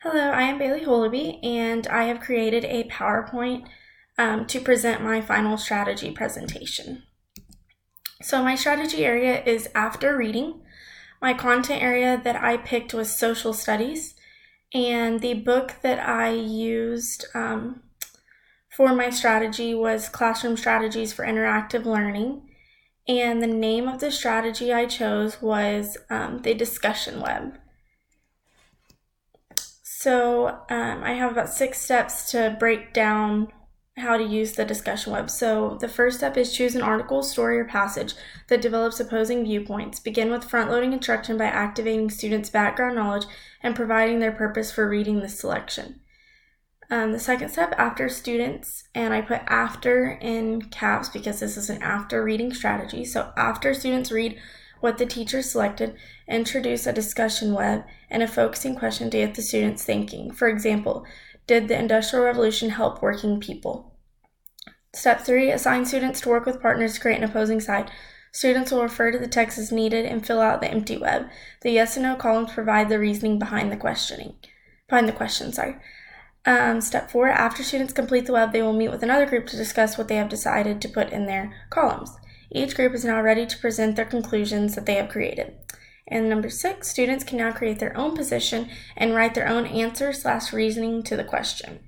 Hello, I am Bailey Holaby, and I have created a PowerPoint to present my final strategy presentation. So my strategy area is after reading. My content area that I picked was social studies, and the book that I used for my strategy was Classroom Strategies for Interactive Learning. And the name of the strategy I chose was the discussion web. So I have about 6 steps to break down how to use the discussion web. So the first step is choose an article, story, or passage that develops opposing viewpoints. Begin with front-loading instruction by activating students' background knowledge and providing their purpose for reading this selection. The second step, after students, and I put after in caps because this is an after reading strategy. So after students read what the teacher selected, introduce a discussion web and a focusing question to get the students thinking. For example, did the Industrial Revolution help working people? Step 3, assign students to work with partners to create an opposing side. Students will refer to the text as needed and fill out the empty web. The yes and no columns provide the reasoning behind the question. Step 4, after students complete the web, they will meet with another group to discuss what they have decided to put in their columns. Each group is now ready to present their conclusions that they have created. And number 6, students can now create their own position and write their own answer/reasoning to the question.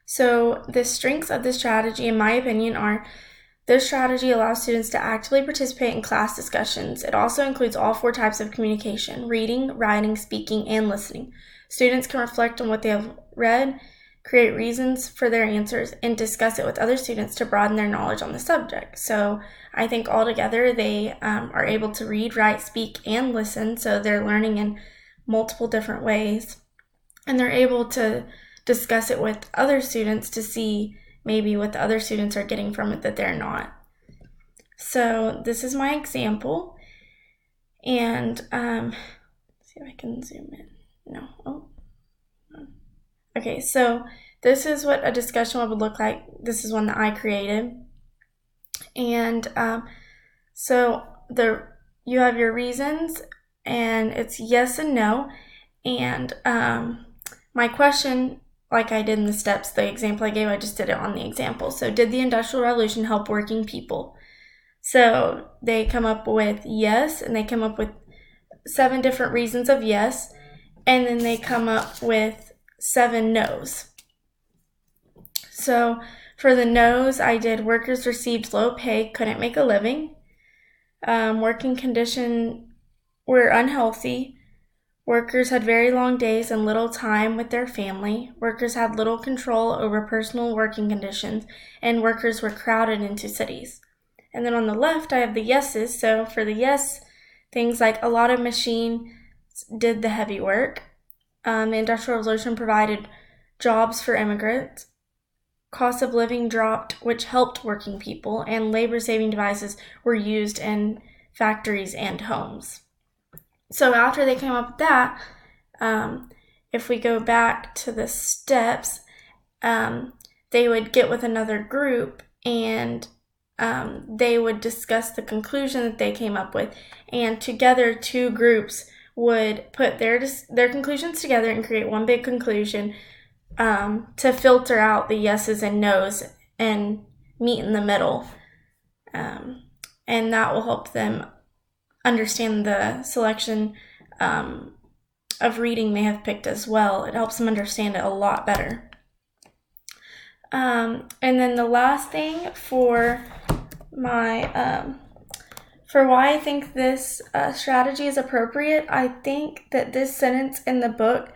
So the strengths of this strategy, in my opinion, are this strategy allows students to actively participate in class discussions. It also includes all 4 types of communication: reading, writing, speaking, and listening. Students can reflect on what they have read, create reasons for their answers, and discuss it with other students to broaden their knowledge on the subject. So I think altogether they are able to read, write, speak, and listen, so they're learning in multiple different ways. And they're able to discuss it with other students to see maybe what the other students are getting from it that they're not. So this is my example. And let's see if I can zoom in. Okay, so this is what a discussion web would look like. This is one that I created. And so you have your reasons, and it's yes and no. And my question, like I did in the steps, the example I gave, I just did it on the example. So did the Industrial Revolution help working people? So they come up with yes, and they come up with 7 different reasons of yes, and then they come up with 7 no's. So for the no's, I did workers received low pay, couldn't make a living. Working conditions were unhealthy. Workers had very long days and little time with their family. Workers had little control over personal working conditions, and workers were crowded into cities. And then on the left, I have the yeses. So for the yes, things like a lot of machines did the heavy work. The Industrial Revolution provided jobs for immigrants. Cost of living dropped, which helped working people, and labor-saving devices were used in factories and homes. So after they came up with that, if we go back to the steps, they would get with another group and they would discuss the conclusion that they came up with, and together 2 groups would put their conclusions together and create one big conclusion to filter out the yeses and nos and meet in the middle. And that will help them understand the selection of reading they have picked as well. It helps them understand it a lot better. And then the last thing for my for why I think this strategy is appropriate, I think that this sentence in the book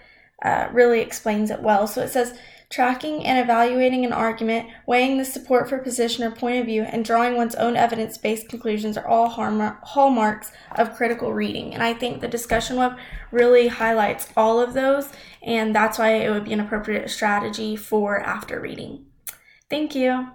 really explains it well. So it says, tracking and evaluating an argument, weighing the support for position or point of view, and drawing one's own evidence-based conclusions are all hallmarks of critical reading. And I think the discussion web really highlights all of those, and that's why it would be an appropriate strategy for after reading. Thank you.